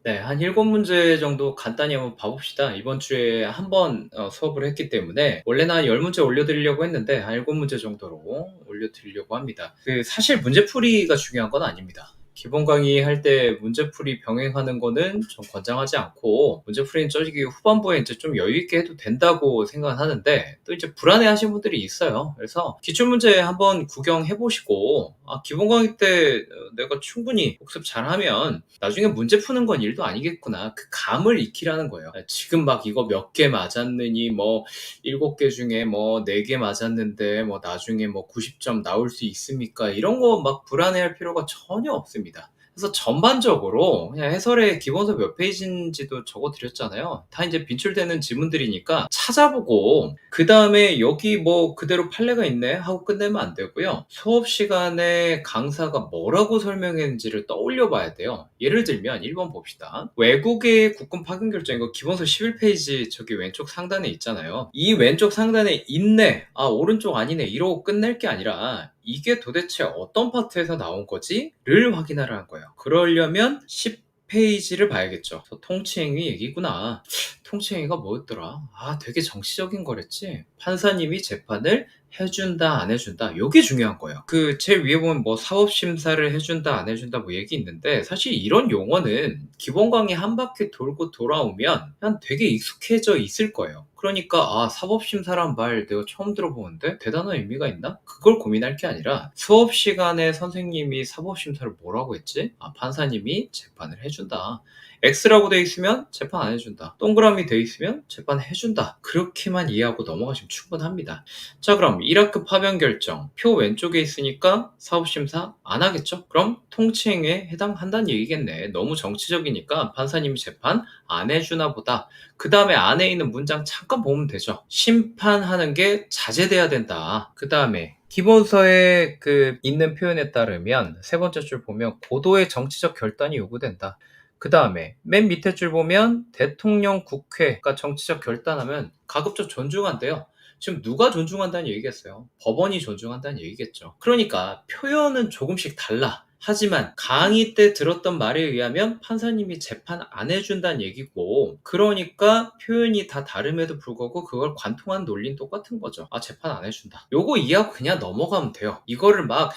네. 한 7문제 정도 간단히 한번 봐 봅시다. 이번 주에 한 번 수업을 했기 때문에 원래는 한 10문제 올려드리려고 했는데 한 7문제 정도로 올려드리려고 합니다. 사실 문제풀이가 중요한 건 아닙니다. 기본 강의할 때 문제풀이 병행하는 거는 좀 권장하지 않고, 문제풀이는 저기 후반부에 이제 좀 여유 있게 해도 된다고 생각은 하는데, 또 이제 불안해하시는 분들이 있어요. 그래서 기출문제 한번 구경해 보시고, 기본 강의 때 내가 충분히 복습 잘하면 나중에 문제 푸는 건 일도 아니겠구나, 그 감을 익히라는 거예요. 지금 막 이거 몇 개 맞았느니, 뭐 7개 중에 뭐 4개 맞았는데 뭐 나중에 뭐 90점 나올 수 있습니까, 이런 거 막 불안해할 필요가 전혀 없습니다. 그래서 전반적으로 그냥 해설의 기본서 몇 페이지인지도 적어 드렸잖아요. 다 이제 빈출되는 지문들이니까 찾아보고, 그 다음에 여기 뭐 그대로 판례가 있네 하고 끝내면 안 되고요. 수업 시간에 강사가 뭐라고 설명했는지를 떠올려 봐야 돼요. 예를 들면 1번 봅시다. 외국의 국군 파견 결정, 이거 기본서 11페이지 저기 왼쪽 상단에 있잖아요. 이 왼쪽 상단에 있네, 오른쪽 아니네, 이러고 끝낼 게 아니라 이게 도대체 어떤 파트에서 나온 거지? 를 확인하라는 거예요. 그러려면 10페이지를 봐야겠죠. 통치행위 얘기구나. 통치행위가 뭐였더라? 되게 정치적인 거랬지? 판사님이 재판을 해준다 안 해준다, 요게 중요한 거예요. 제일 위에 보면 뭐 사법심사를 해준다 안 해준다 뭐 얘기 있는데, 사실 이런 용어는 기본 강의 한 바퀴 돌고 돌아오면 그냥 되게 익숙해져 있을 거예요. 그러니까 사법심사란 말 내가 처음 들어보는데 대단한 의미가 있나? 그걸 고민할 게 아니라, 수업 시간에 선생님이 사법심사를 뭐라고 했지? 판사님이 재판을 해준다. X라고 돼 있으면 재판 안 해준다. 동그라미 돼 있으면 재판 해준다. 그렇게만 이해하고 넘어가시면 충분합니다. 자, 그럼 1학급 파변 결정, 표 왼쪽에 있으니까 사법심사 안 하겠죠? 그럼 통치행위에 해당한다는 얘기겠네. 너무 정치적이니까 판사님이 재판 안 해주나 보다. 그 다음에 안에 있는 문장 잠깐 보면 되죠. 심판하는 게 자제돼야 된다. 그 다음에 기본서에 있는 표현에 따르면 세 번째 줄 보면 고도의 정치적 결단이 요구된다. 그 다음에 맨 밑에 줄 보면 대통령, 국회가 정치적 결단하면 가급적 존중한대요. 지금 누가 존중한다는 얘기겠어요? 법원이 존중한다는 얘기겠죠. 그러니까 표현은 조금씩 달라. 하지만 강의 때 들었던 말에 의하면 판사님이 재판 안 해준다는 얘기고, 그러니까 표현이 다 다름에도 불구하고 그걸 관통한 논리는 똑같은 거죠. 재판 안 해준다. 요거 이해하고 그냥 넘어가면 돼요. 이거를 막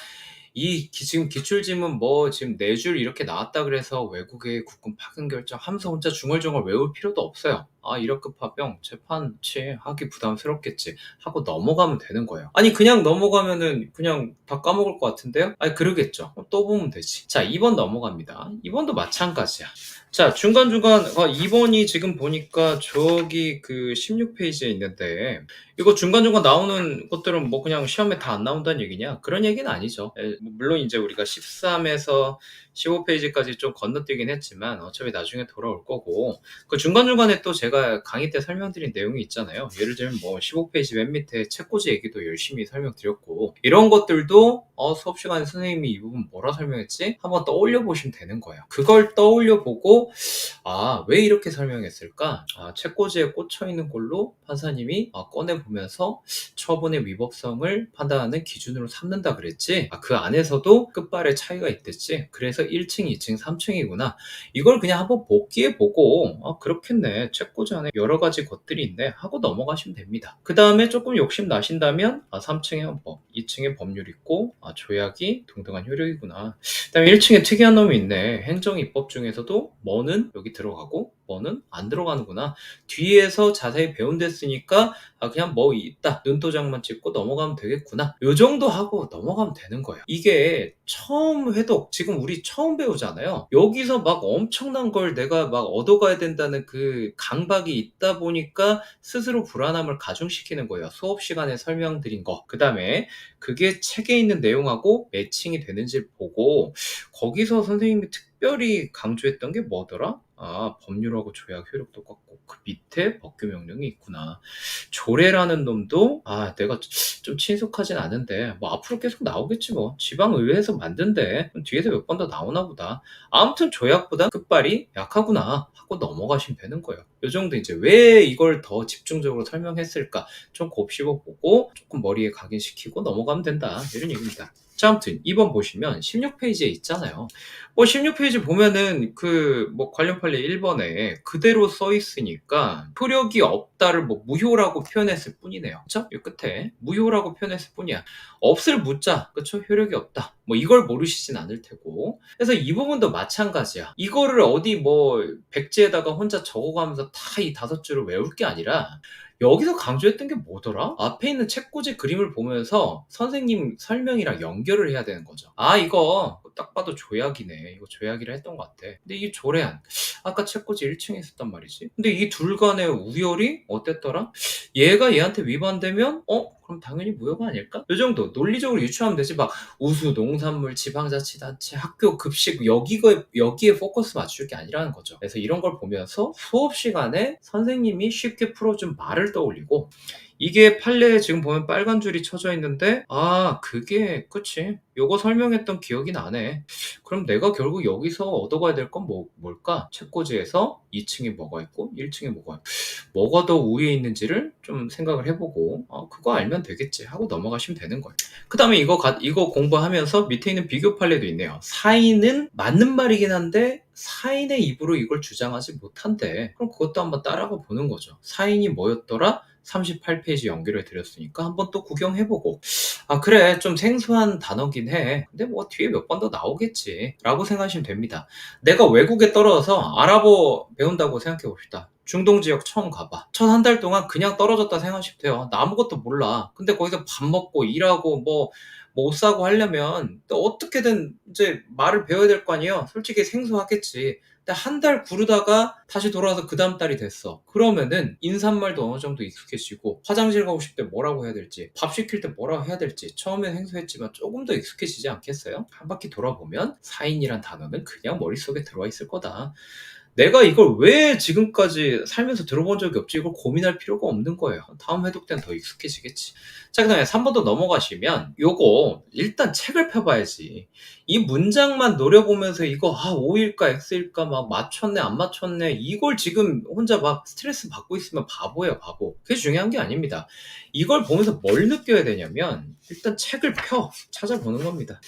지금 기출지문 뭐 지금 4줄 이렇게 나왔다 그래서 외국의 국군 파견 결정 하면서 혼자 중얼중얼 외울 필요도 없어요. 1학급 파병 재판치 하기 부담스럽겠지 하고 넘어가면 되는 거예요. 그냥 넘어가면은 그냥 다 까먹을 것 같은데요? 그러겠죠. 그럼 또 보면 되지. 자, 2번 넘어갑니다. 2번도 마찬가지야. 자, 중간중간 2번이 지금 보니까 저기 16페이지에 있는데, 이거 중간중간 나오는 것들은 뭐 그냥 시험에 다 안 나온다는 얘기냐? 그런 얘기는 아니죠. 물론 이제 우리가 13에서 15페이지까지 좀 건너뛰긴 했지만 어차피 나중에 돌아올 거고, 그 중간중간에 또 제가 강의 때 설명드린 내용이 있잖아요. 예를 들면 뭐 15페이지 맨 밑에 책꽂이 얘기도 열심히 설명드렸고, 이런 것들도 수업 시간에 선생님이 이 부분 뭐라 설명했지? 한번 떠올려 보시면 되는 거예요. 그걸 떠올려 보고 왜 이렇게 설명했을까? 책꽂이에 꽂혀 있는 걸로 판사님이 꺼내보면서 처분의 위법성을 판단하는 기준으로 삼는다 그랬지? 그 안에서도 끝발의 차이가 있댔지? 그래서 1층, 2층, 3층이구나. 이걸 그냥 한번 복기해보고 그렇겠네, 책꽂이 안에 여러 가지 것들이 있네 하고 넘어가시면 됩니다. 그 다음에 조금 욕심 나신다면 3층에 헌법, 2층에 법률 있고 조약이 동등한 효력이구나. 그다음에 1층에 특이한 놈이 있네. 행정입법 중에서도 뭐는 여기 들어가고 뭐는 안 들어가는구나. 뒤에서 자세히 배운댔으니까 그냥 뭐 있다, 눈도장만 찍고 넘어가면 되겠구나, 요 정도 하고 넘어가면 되는 거예요. 이게 처음 회독, 지금 우리 처음 배우잖아요. 여기서 막 엄청난 걸 내가 막 얻어가야 된다는 그 강박이 있다 보니까 스스로 불안함을 가중시키는 거예요. 수업 시간에 설명드린 거, 그 다음에 그게 책에 있는 내용하고 매칭이 되는지 보고, 거기서 선생님이 특별히 강조했던 게 뭐더라? 법률하고 조약 효력 똑같고 그 밑에 법규 명령이 있구나. 조례라는 놈도 내가 좀 친숙하진 않은데 뭐 앞으로 계속 나오겠지 뭐. 지방의회에서 만든대. 그럼 뒤에서 몇 번 더 나오나 보다. 아무튼 조약보다 끝발이 약하구나 하고 넘어가시면 되는 거예요. 요 정도. 이제 왜 이걸 더 집중적으로 설명했을까 좀 곱씹어 보고 조금 머리에 각인시키고 넘어가면 된다, 이런 얘기입니다. 자, 아무튼 2번 보시면 16페이지에 있잖아요. 뭐 16페이지 보면은 그 뭐 관련 판례 1번에 그대로 써 있으니까 효력이 없다를 뭐 무효라고 표현했을 뿐이네요. 그쵸? 이 끝에 무효라고 표현했을 뿐이야. 없을 무자, 그쵸? 효력이 없다. 뭐 이걸 모르시진 않을 테고. 그래서 이 부분도 마찬가지야. 이거를 어디 뭐 백지에다가 혼자 적어가면서 다 이 5줄을 외울 게 아니라 여기서 강조했던 게 뭐더라? 앞에 있는 책꽂이 그림을 보면서 선생님 설명이랑 연결을 해야 되는 거죠. 아, 이거 딱 봐도 조약이네. 이거 조약이라 했던 것 같아. 근데 이 조례안, 아까 책꽂이 1층에 있었단 말이지. 근데 이 둘 간의 우열이 어땠더라? 얘가 얘한테 위반되면 그럼 당연히 무효가 아닐까? 이 정도 논리적으로 유추하면 되지. 막 우수, 농산물, 지방자치단체, 학교 급식 여기에 포커스 맞출 게 아니라는 거죠. 그래서 이런 걸 보면서 수업 시간에 선생님이 쉽게 풀어준 말을 떠올리고, 이게 판례에 지금 보면 빨간 줄이 쳐져 있는데, 아, 그게 그치, 요거 설명했던 기억이 나네. 그럼 내가 결국 여기서 얻어가야 될 건 뭘까? 책꽂이에서 2층에 뭐가 있고 1층에 뭐가 더 우위에 있는지를 좀 생각을 해보고, 그거 알면 되겠지 하고 넘어가시면 되는 거예요. 그 다음에 이거 공부하면서 밑에 있는 비교 판례도 있네요. 사인은 맞는 말이긴 한데 사인의 입으로 이걸 주장하지 못한대. 그럼 그것도 한번 따라가 보는 거죠. 사인이 뭐였더라? 38페이지 연결해 드렸으니까 한번 또 구경해보고, 아, 그래, 좀 생소한 단어긴 해. 근데 뭐 뒤에 몇 번 더 나오겠지 라고 생각하시면 됩니다. 내가 외국에 떨어져서 아랍어 배운다고 생각해 봅시다. 중동 지역 처음 가봐. 첫 한 달 동안 그냥 떨어졌다 생각하시면 돼요. 나 아무것도 몰라. 근데 거기서 밥 먹고 일하고 뭐 옷 사고 하려면 또 어떻게든 이제 말을 배워야 될 거 아니에요. 솔직히 생소하겠지. 근데 한 달 구르다가 다시 돌아와서 그 다음 달이 됐어. 그러면은 인사말도 어느 정도 익숙해지고, 화장실 가고 싶을 때 뭐라고 해야 될지, 밥 시킬 때 뭐라고 해야 될지 처음엔 생소했지만 조금 더 익숙해지지 않겠어요? 한 바퀴 돌아보면 사인이란 단어는 그냥 머릿속에 들어와 있을 거다. 내가 이걸 왜 지금까지 살면서 들어본 적이 없지? 이걸 고민할 필요가 없는 거예요. 다음 회독 때는 더 익숙해지겠지. 자, 그 다음에 3번도 넘어가시면 요거 일단 책을 펴봐야지. 이 문장만 노려보면서 이거 O일까 X일까 막 맞췄네 안 맞췄네 이걸 지금 혼자 막 스트레스 받고 있으면 바보예요, 바보. 그게 중요한 게 아닙니다. 이걸 보면서 뭘 느껴야 되냐면 일단 책을 찾아보는 겁니다.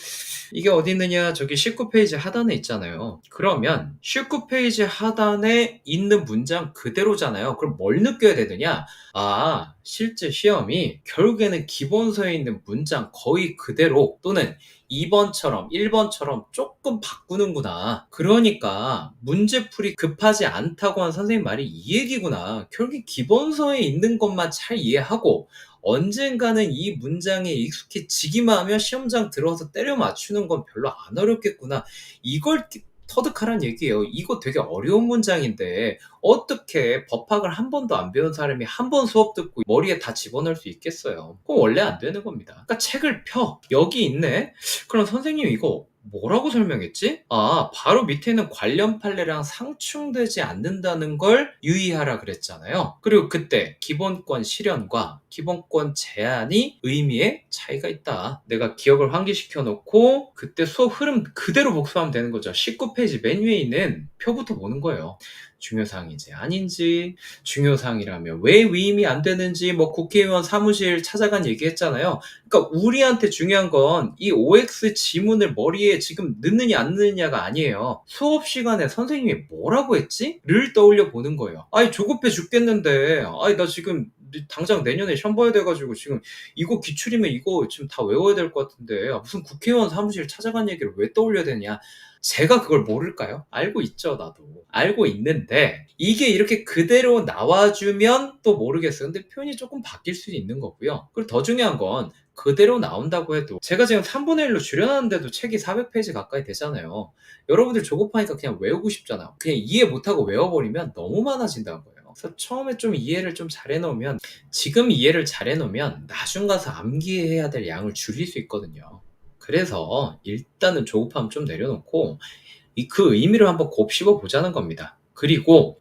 이게 어디 있느냐? 저기 19페이지 하단에 있잖아요. 그러면 19페이지 하단에 있는 문장 그대로잖아요. 그럼 뭘 느껴야 되느냐? 아, 실제 시험이 결국에는 기본서에 있는 문장 거의 그대로 또는 2번처럼 1번처럼 조금 바꾸는구나. 그러니까 문제풀이 급하지 않다고 한 선생님 말이 이 얘기구나. 결국 기본서에 있는 것만 잘 이해하고 언젠가는 이 문장에 익숙해지기만 하면 시험장 들어와서 때려 맞추는 건 별로 안 어렵겠구나. 이걸 터득하란 얘기예요. 이거 되게 어려운 문장인데 어떻게 법학을 한 번도 안 배운 사람이 한 번 수업 듣고 머리에 다 집어넣을 수 있겠어요. 그건 원래 안 되는 겁니다. 그러니까 책을 펴. 여기 있네. 그럼 선생님 이거 뭐라고 설명했지? 아, 바로 밑에는 관련 판례랑 상충되지 않는다는 걸 유의하라 그랬잖아요. 그리고 그때 기본권 실현과 기본권 제한이 의미에 차이가 있다. 내가 기억을 환기시켜 놓고 그때 수업 흐름 그대로 복습하면 되는 거죠. 19페이지 맨 위에 있는 표부터 보는 거예요. 중요사항인지 아닌지, 중요사항이라면 왜 위임이 안 되는지, 뭐 국회의원 사무실 찾아간 얘기했잖아요. 그러니까 우리한테 중요한 건 이 OX 지문을 머리에 지금 넣느냐 안 넣느냐가 아니에요. 수업 시간에 선생님이 뭐라고 했지? 를 떠올려 보는 거예요. 아이, 조급해 죽겠는데, 아이, 나 지금 당장 내년에 시험 봐야 돼가지고 지금 이거 기출이면 이거 지금 다 외워야 될 것 같은데, 무슨 국회의원 사무실 찾아간 얘기를 왜 떠올려야 되냐? 제가 그걸 모를까요? 알고 있죠, 나도. 알고 있는데 이게 이렇게 그대로 나와주면 또 모르겠어요. 근데 표현이 조금 바뀔 수 있는 거고요. 그리고 더 중요한 건 그대로 나온다고 해도 제가 지금 3분의 1로 줄여놨는데도 책이 400페이지 가까이 되잖아요. 여러분들 조급하니까 그냥 외우고 싶잖아요. 그냥 이해 못하고 외워버리면 너무 많아진다는 거예요. 그래서 처음에 좀 이해를 좀 잘 해놓으면, 지금 이해를 잘 해놓으면 나중 가서 암기해야 될 양을 줄일 수 있거든요. 그래서 일단은 조급함 좀 내려놓고 그 의미를 한번 곱씹어 보자는 겁니다. 그리고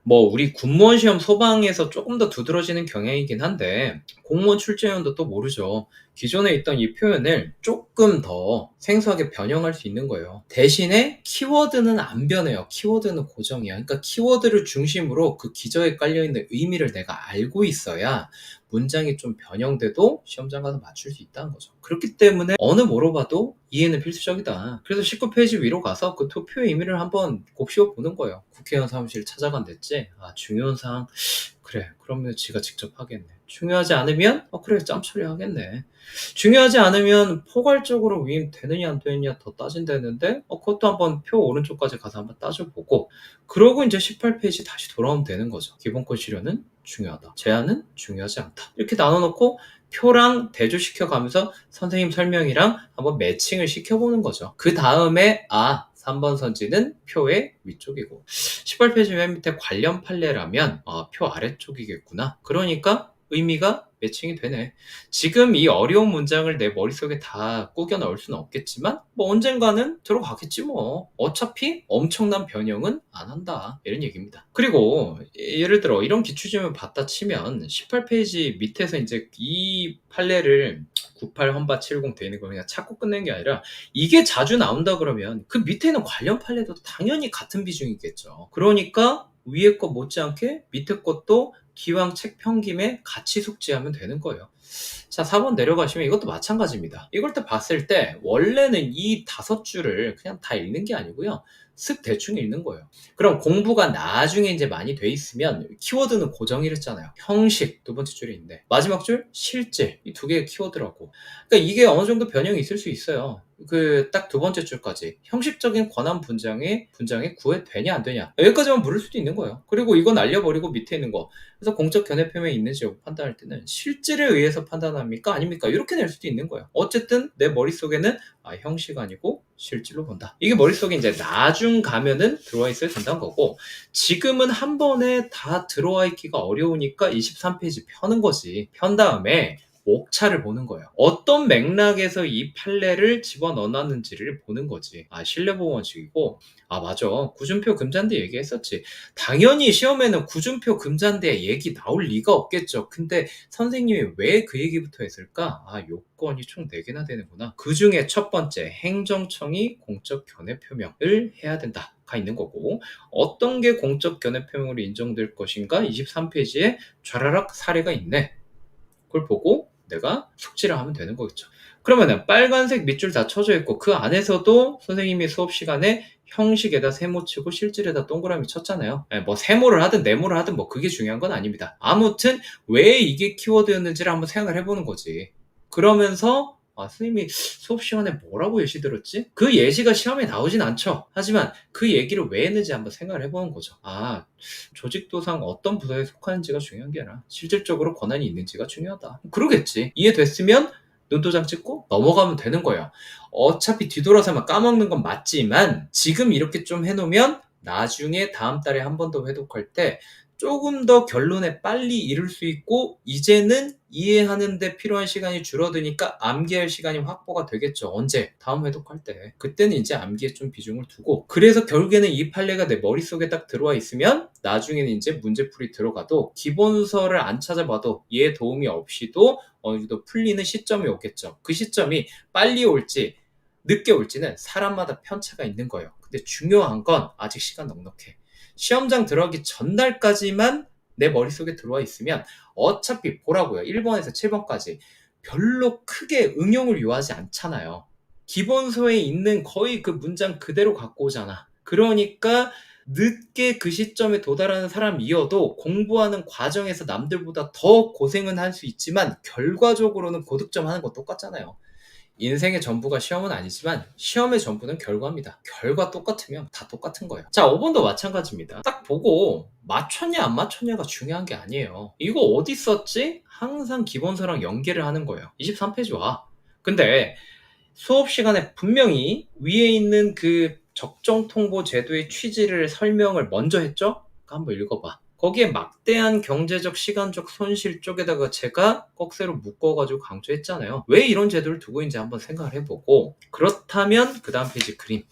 뭐 우리 군무원 시험 소방에서 조금 더 두드러지는 경향이긴 한데 공무원 출제위원도 또 모르죠. 기존에 있던 이 표현을 조금 더 생소하게 변형할 수 있는 거예요. 대신에 키워드는 안 변해요. 키워드는 고정이야. 그러니까 키워드를 중심으로 그 기저에 깔려있는 의미를 내가 알고 있어야 문장이 좀 변형돼도 시험장 가서 맞출 수 있다는 거죠. 그렇기 때문에 어느 뭐로 봐도 이해는 필수적이다. 그래서 19페이지 위로 가서 그 표의 의미를 한번 곱씹어 보는 거예요. 국회의원 사무실 찾아간댔지? 아, 중요한 사항. 그래, 그러면 지가 직접 하겠네. 중요하지 않으면 그래, 짬 처리하겠네. 중요하지 않으면 포괄적으로 위임 되느냐 안 되느냐 더 따진다는데 그것도 한번 표 오른쪽까지 가서 한번 따져보고, 그러고 이제 18페이지 다시 돌아오면 되는 거죠. 기본권 실현은 중요하다, 제한은 중요하지 않다, 이렇게 나눠놓고 표랑 대조시켜 가면서 선생님 설명이랑 한번 매칭을 시켜보는 거죠. 그 다음에 3번 선지는 표의 위쪽이고 18페이지 맨 밑에 관련 판례라면 표 아래쪽이겠구나. 그러니까 의미가 매칭이 되네. 지금 이 어려운 문장을 내 머릿속에 다 꾸겨 넣을 수는 없겠지만 뭐 언젠가는 들어가겠지 뭐. 어차피 엄청난 변형은 안 한다, 이런 얘기입니다. 그리고 예를 들어 이런 기출지문 봤다 치면 18페이지 밑에서 이제 이 판례를 98 헌바 70 돼 있는 거 그냥 찾고 끝낸 게 아니라 이게 자주 나온다 그러면 그 밑에 있는 관련 판례도 당연히 같은 비중이겠죠. 그러니까 위에 거 못지않게 밑에 것도 기왕 책 평김에 같이 숙지하면 되는 거예요. 자, 4번 내려가시면 이것도 마찬가지입니다. 이걸 때 봤을 때 원래는 이 5줄을 그냥 다 읽는 게 아니고요, 쓱 대충 읽는 거예요. 그럼 공부가 나중에 이제 많이 돼 있으면 키워드는 고정이랬잖아요. 형식 두 번째 줄에 있는데 마지막 줄 실질, 이 두 개의 키워드라고. 그러니까 이게 어느 정도 변형이 있을 수 있어요. 그 딱 두 번째 줄까지 형식적인 권한 분장이 구애되냐 안 되냐, 여기까지만 물을 수도 있는 거예요. 그리고 이건 알려버리고 밑에 있는 거, 그래서 공적 견해 표명이 있는지 판단할 때는 실질에 의해서 판단합니까 아닙니까, 이렇게 낼 수도 있는 거예요. 어쨌든 내 머릿속에는 형식 아니고 실질로 본다, 이게 머릿속에 이제 나중 가면은 들어와 있어야 된다는 거고, 지금은 한 번에 다 들어와 있기가 어려우니까 23페이지 펴는 거지. 편 다음에 옥차를 보는 거예요. 어떤 맥락에서 이 판례를 집어넣어놨는지를 보는 거지. 신뢰보호 원칙이고, 맞아, 구준표 금잔대 얘기했었지. 당연히 시험에는 구준표 금잔대 얘기 나올 리가 없겠죠. 근데 선생님이 왜 그 얘기부터 했을까? 요건이 총 4개나 되는구나. 그 중에 첫 번째, 행정청이 공적 견해 표명을 해야 된다 가 있는 거고, 어떤 게 공적 견해 표명으로 인정될 것인가 23페이지에 좌라락 사례가 있네. 그걸 보고 내가 숙지를 하면 되는 거겠죠. 그러면은 빨간색 밑줄 다 쳐져 있고 그 안에서도 선생님이 수업 시간에 형식에다 세모 치고 실질에다 동그라미 쳤잖아요. 뭐 세모를 하든 네모를 하든 뭐 그게 중요한 건 아닙니다. 아무튼 왜 이게 키워드였는지를 한번 생각을 해보는 거지. 그러면서 선생님이 수업 시간에 뭐라고 예시 들었지? 그 예시가 시험에 나오진 않죠. 하지만 그 얘기를 왜 했는지 한번 생각을 해보는 거죠. 조직도상 어떤 부서에 속하는지가 중요한 게 아니라 실질적으로 권한이 있는지가 중요하다, 그러겠지. 이해됐으면 눈도장 찍고 넘어가면 되는 거예요. 어차피 뒤돌아서만 까먹는 건 맞지만 지금 이렇게 좀 해놓으면 나중에 다음 달에 한 번 더 회독할 때 조금 더 결론에 빨리 이를 수 있고, 이제는 이해하는 데 필요한 시간이 줄어드니까 암기할 시간이 확보가 되겠죠. 언제? 다음 회독할 때. 그때는 이제 암기에 좀 비중을 두고, 그래서 결국에는 이 판례가 내 머릿속에 딱 들어와 있으면 나중에는 이제 문제풀이 들어가도 기본서를 안 찾아봐도 얘 도움이 없이도 어느 정도 풀리는 시점이 오겠죠. 그 시점이 빨리 올지 늦게 올지는 사람마다 편차가 있는 거예요. 근데 중요한 건 아직 시간 넉넉해. 시험장 들어가기 전날까지만 내 머릿속에 들어와 있으면 어차피 보라고요. 1번에서 7번까지 별로 크게 응용을 요하지 않잖아요. 기본서에 있는 거의 그 문장 그대로 갖고 오잖아. 그러니까 늦게 그 시점에 도달하는 사람이어도 공부하는 과정에서 남들보다 더 고생은 할 수 있지만 결과적으로는 고득점 하는 거 똑같잖아요. 인생의 전부가 시험은 아니지만 시험의 전부는 결과입니다. 결과 똑같으면 다 똑같은 거예요. 자, 5번도 마찬가지입니다. 딱 보고 맞췄냐 안 맞췄냐가 중요한 게 아니에요. 이거 어디 썼지? 항상 기본서랑 연계를 하는 거예요. 23페이지 와. 근데 수업 시간에 분명히 위에 있는 그 적정통보 제도의 취지를 설명을 먼저 했죠? 한번 읽어봐. 거기에 막대한 경제적, 시간적 손실 쪽에다가 제가 꺽쇠로 묶어가지고 강조했잖아요. 왜 이런 제도를 두고 있는지 한번 생각을 해보고, 그렇다면 그 다음 페이지 그림.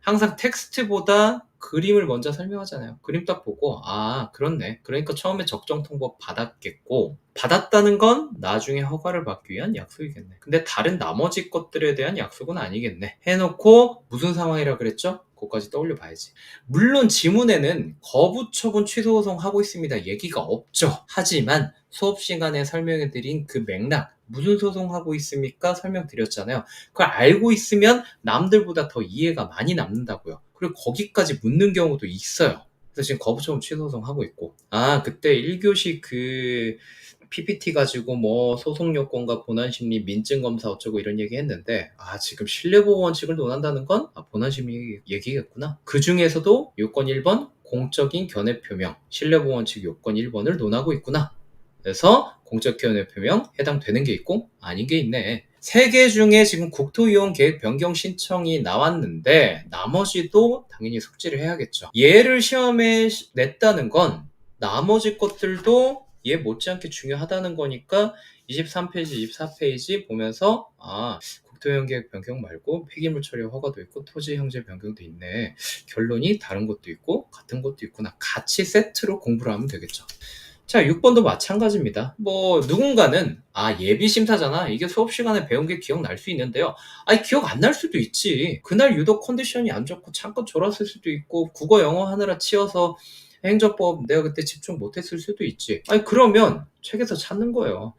항상 텍스트보다 그림을 먼저 설명하잖아요. 그림 딱 보고 아 그렇네. 그러니까 처음에 적정통보 받았겠고 받았다는 건 나중에 허가를 받기 위한 약속이겠네. 근데 다른 나머지 것들에 대한 약속은 아니겠네. 해놓고 무슨 상황이라 그랬죠? 그것까지 떠올려 봐야지. 물론 지문에는 거부 처분 취소 소송하고 있습니다. 얘기가 없죠. 하지만 수업 시간에 설명해드린 그 맥락 무슨 소송하고 있습니까? 설명드렸잖아요. 그걸 알고 있으면 남들보다 더 이해가 많이 남는다고요. 그리고 거기까지 묻는 경우도 있어요. 그래서 지금 거부처분 취소 소송하고 있고 아 그때 1교시 그 PPT 가지고 뭐 소송 요건과 본안심리 민증검사 어쩌고 이런 얘기 했는데 아 지금 신뢰보호 원칙을 논한다는 건 본안심리 얘기겠구나. 그 중에서도 요건 1번 공적인 견해 표명 신뢰보호 원칙 요건 1번을 논하고 있구나. 그래서 공적 견해 표명 해당되는 게 있고 아닌 게 있네. 3개 중에 지금 국토이용 계획 변경 신청이 나왔는데 나머지도 당연히 숙지를 해야겠죠. 얘를 시험에 냈다는 건 나머지 것들도 얘 못지않게 중요하다는 거니까 23페이지, 24페이지 보면서 아 국토이용 계획 변경 말고 폐기물 처리 허가도 있고 토지 형질 변경도 있네. 결론이 다른 것도 있고 같은 것도 있구나. 같이 세트로 공부를 하면 되겠죠. 자, 6번도 마찬가지입니다. 뭐 누군가는 예비 심사잖아. 이게 수업 시간에 배운 게 기억날 수 있는데요. 기억 안 날 수도 있지. 그날 유독 컨디션이 안 좋고 잠깐 졸았을 수도 있고 국어 영어 하느라 치여서 행정법 내가 그때 집중 못했을 수도 있지. 그러면 책에서 찾는 거예요.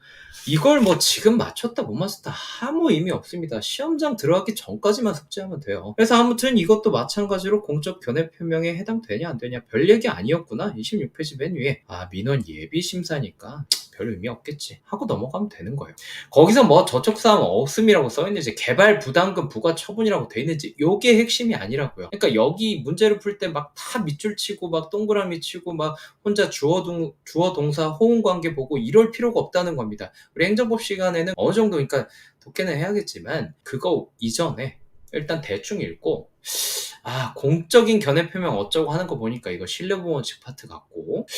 이걸 뭐 지금 맞췄다 못 맞췄다 아무 의미 없습니다. 시험장 들어가기 전까지만 숙지하면 돼요. 그래서 아무튼 이것도 마찬가지로 공적 견해 표명에 해당되냐 안 되냐 별 얘기 아니었구나. 26페이지 맨 위에 민원 예비 심사니까 별 의미 없겠지 하고 넘어가면 되는 거예요. 거기서 뭐 저촉 사항 없음이라고 써있는지 개발 부담금 부과 처분이라고 돼 있는지 요게 핵심이 아니라고요. 그러니까 여기 문제를 풀 때 막 다 밑줄 치고 막 동그라미 치고 막 혼자 주어 동사 호응 관계 보고 이럴 필요가 없다는 겁니다. 우리 행정법 시간에는 어느 정도 그러니까 독해는 해야겠지만 그거 이전에 일단 대충 읽고 공적인 견해 표명 어쩌고 하는 거 보니까 이거 신뢰보호 원칙 파트 같고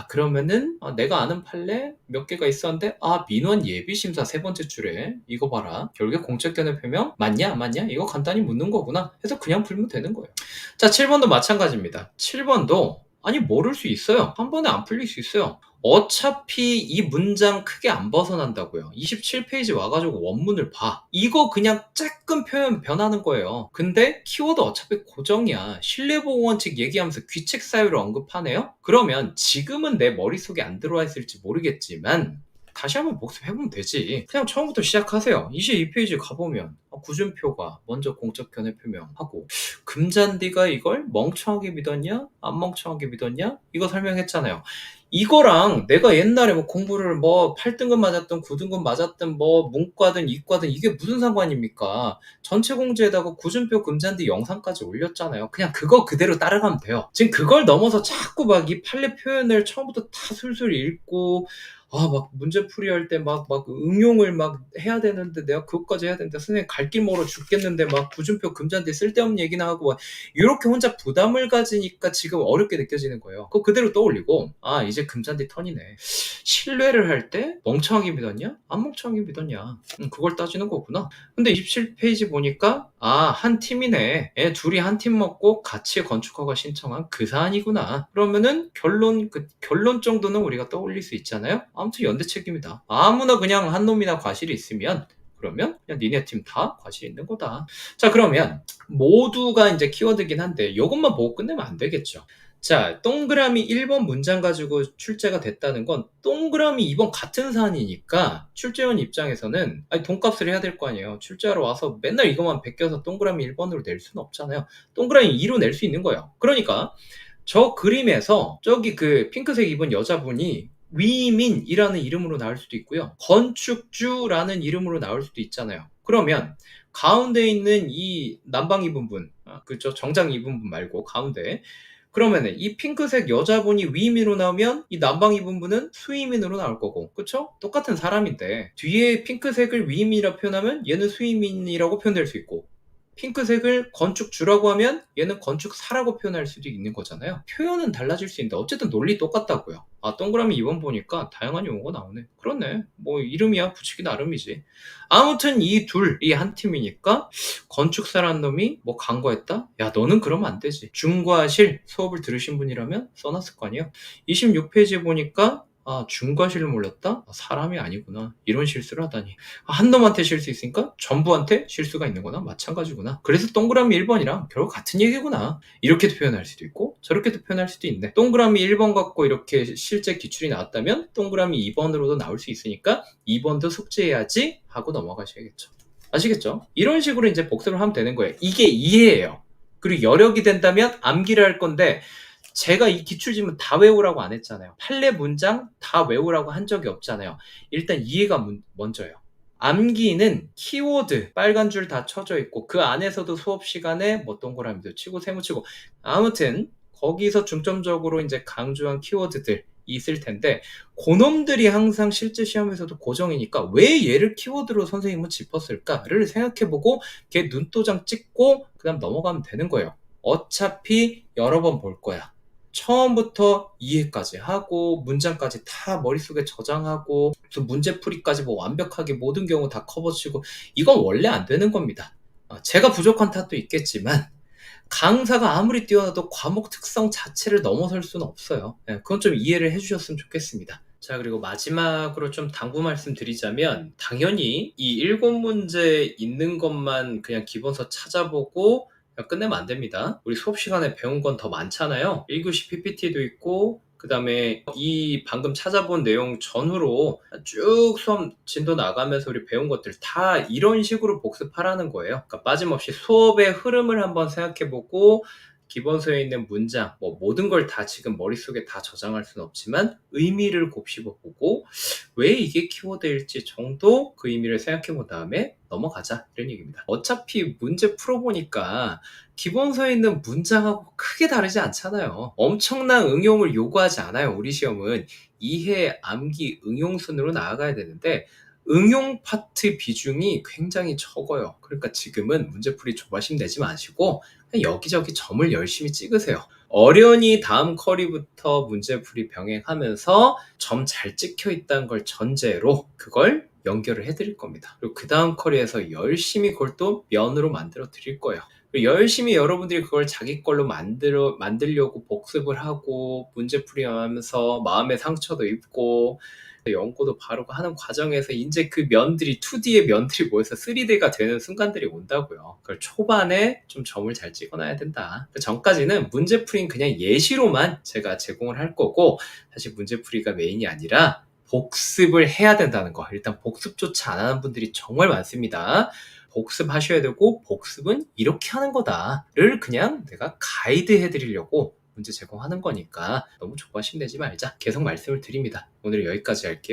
그러면은 내가 아는 판례 몇 개가 있었는데 민원 예비심사 3번째 줄에 이거 봐라. 결국에 공적 견해 표명 맞냐 안 맞냐 이거 간단히 묻는 거구나 해서 그냥 풀면 되는 거예요. 자 7번도 마찬가지입니다. 7번도 모를 수 있어요. 한 번에 안 풀릴 수 있어요. 어차피 이 문장 크게 안 벗어난다고요. 27페이지 와가지고 원문을 봐. 이거 그냥 조금 표현 변하는 거예요. 근데 키워드 어차피 고정이야. 신뢰보호 원칙 얘기하면서 귀책 사유를 언급하네요? 그러면 지금은 내 머릿속에 안 들어와 있을지 모르겠지만 다시 한번 복습해보면 되지. 그냥 처음부터 시작하세요. 22페이지 가보면 구준표가 먼저 공적 견해 표명하고 금잔디가 이걸 멍청하게 믿었냐 안 멍청하게 믿었냐 이거 설명했잖아요. 이거랑 내가 옛날에 뭐 공부를 뭐 8등급 맞았든 9등급 맞았든 뭐 문과든 이과든 이게 무슨 상관입니까? 전체 공지에다가 구준표 금잔디 영상까지 올렸잖아요. 그냥 그거 그대로 따라가면 돼요. 지금 그걸 넘어서 자꾸 막 이 판례 표현을 처음부터 다 술술 읽고 막 문제풀이 할 때 막 응용을 막 해야 되는데 내가 그것까지 해야 되는데 선생님 갈 길 멀어 죽겠는데 막 구준표 금잔디 쓸데없는 얘기나 하고 막 이렇게 혼자 부담을 가지니까 지금 어렵게 느껴지는 거예요. 그거 그대로 떠올리고 이제 금잔디 턴이네. 신뢰를 할 때 멍청하게 믿었냐? 안 멍청하게 믿었냐? 그걸 따지는 거구나. 근데 27페이지 보니까 한 팀이네. 둘이 한 팀 먹고 같이 건축허가 신청한 그 사안이구나. 그러면은 결론 정도는 우리가 떠올릴 수 있잖아요. 아무튼 연대 책임이다. 아무나 그냥 한 놈이나 과실이 있으면 그러면 그냥 니네 팀 다 과실이 있는 거다. 자 그러면 모두가 이제 키워드긴 한데 이것만 보고 끝내면 안 되겠죠. 자 동그라미 1번 문장 가지고 출제가 됐다는 건 동그라미 2번 같은 사안이니까 출제원 입장에서는 돈값을 해야 될 거 아니에요. 출제하러 와서 맨날 이것만 베껴서 동그라미 1번으로 낼 수는 없잖아요. 동그라미 2로 낼 수 있는 거예요. 그러니까 저 그림에서 저기 그 핑크색 입은 여자분이 위민이라는 이름으로 나올 수도 있고요. 건축주라는 이름으로 나올 수도 있잖아요. 그러면 가운데 있는 이 남방 입은 분, 그죠? 정장 입은 분 말고 가운데. 그러면은 이 핑크색 여자분이 위민으로 나오면 이 남방 입은 분은 수위민으로 나올 거고, 그쵸? 똑같은 사람인데 뒤에 핑크색을 위민이라고 표현하면 얘는 수위민이라고 표현될 수 있고 핑크색을 건축주라고 하면 얘는 건축사라고 표현할 수도 있는 거잖아요. 표현은 달라질 수 있는데 어쨌든 논리 똑같다고요. 아, 동그라미 2번 보니까 다양한 용어가 나오네. 그렇네. 뭐 이름이야 붙이기 나름이지. 아무튼 이 둘이 한 팀이니까 건축사라는 놈이 뭐 강거했다? 야, 너는 그러면 안 되지. 중과실 수업을 들으신 분이라면 써놨을 거 아니에요. 26페이지에 보니까 중과실을 몰랐다? 사람이 아니구나. 이런 실수를 하다니. 한 놈한테 실수 있으니까 전부한테 실수가 있는 거나 마찬가지구나. 그래서 동그라미 1번이랑 결국 같은 얘기구나. 이렇게도 표현할 수도 있고 저렇게도 표현할 수도 있는데, 동그라미 1번 갖고 이렇게 실제 기출이 나왔다면 동그라미 2번으로도 나올 수 있으니까 2번도 숙제해야지 하고 넘어가셔야겠죠. 아시겠죠? 이런 식으로 이제 복습을 하면 되는 거예요. 이게 이해예요. 그리고 여력이 된다면 암기를 할 건데, 제가 이 기출지문 다 외우라고 안 했잖아요. 판례 문장 다 외우라고 한 적이 없잖아요. 일단 이해가 먼저예요. 암기는 키워드 빨간 줄 다 쳐져 있고 그 안에서도 수업 시간에 뭐 동그라미도 치고 세모 치고, 아무튼 거기서 중점적으로 이제 강조한 키워드들 있을 텐데, 그놈들이 항상 실제 시험에서도 고정이니까 왜 얘를 키워드로 선생님은 짚었을까를 생각해보고 걔 눈도장 찍고 그 다음 넘어가면 되는 거예요. 어차피 여러 번 볼 거야. 처음부터 이해까지 하고 문장까지 다 머릿속에 저장하고 무슨 문제풀이까지 뭐 완벽하게 모든 경우 다 커버치고, 이건 원래 안 되는 겁니다. 제가 부족한 탓도 있겠지만 강사가 아무리 뛰어나도 과목 특성 자체를 넘어설 수는 없어요. 그건 좀 이해를 해주셨으면 좋겠습니다. 자, 그리고 마지막으로 좀 당부 말씀 드리자면, 당연히 이 7문제 있는 것만 그냥 기본서 찾아보고 끝내면 안 됩니다. 우리 수업 시간에 배운 건 더 많잖아요. 1교시 PPT도 있고 그 다음에 이 방금 찾아본 내용 전후로 쭉 수업 진도 나가면서 우리 배운 것들 다 이런 식으로 복습하라는 거예요. 그러니까 빠짐없이 수업의 흐름을 한번 생각해보고 기본서에 있는 문장 뭐 모든 걸 다 지금 머릿속에 다 저장할 수는 없지만 의미를 곱씹어보고 왜 이게 키워드일지 정도 그 의미를 생각해본 다음에 넘어가자, 이런 얘기입니다. 어차피 문제 풀어보니까 기본서에 있는 문장하고 크게 다르지 않잖아요. 엄청난 응용을 요구하지 않아요. 우리 시험은 이해, 암기, 응용 순으로 나아가야 되는데 응용 파트 비중이 굉장히 적어요. 그러니까 지금은 문제풀이 조바심 내지 마시고 그냥 여기저기 점을 열심히 찍으세요. 어련히 다음 커리부터 문제풀이 병행하면서 점 잘 찍혀 있다는 걸 전제로 그걸 연결을 해드릴 겁니다. 그리고 그 다음 커리에서 열심히 그걸 또 면으로 만들어 드릴 거예요. 열심히 여러분들이 그걸 자기 걸로 만들려고 복습을 하고 문제풀이 하면서 마음의 상처도 입고 연고도 바르고 하는 과정에서 이제 그 면들이 2D의 면들이 모여서 3D가 되는 순간들이 온다고요. 그걸 초반에 좀 점을 잘 찍어놔야 된다. 그 전까지는 문제풀이는 그냥 예시로만 제가 제공을 할 거고, 사실 문제풀이가 메인이 아니라 복습을 해야 된다는 거. 일단 복습조차 안 하는 분들이 정말 많습니다. 복습하셔야 되고 복습은 이렇게 하는 거다를 그냥 내가 가이드 해드리려고 문제 제공하는 거니까 너무 조바심 내지 말자, 계속 말씀을 드립니다. 오늘 여기까지 할게요.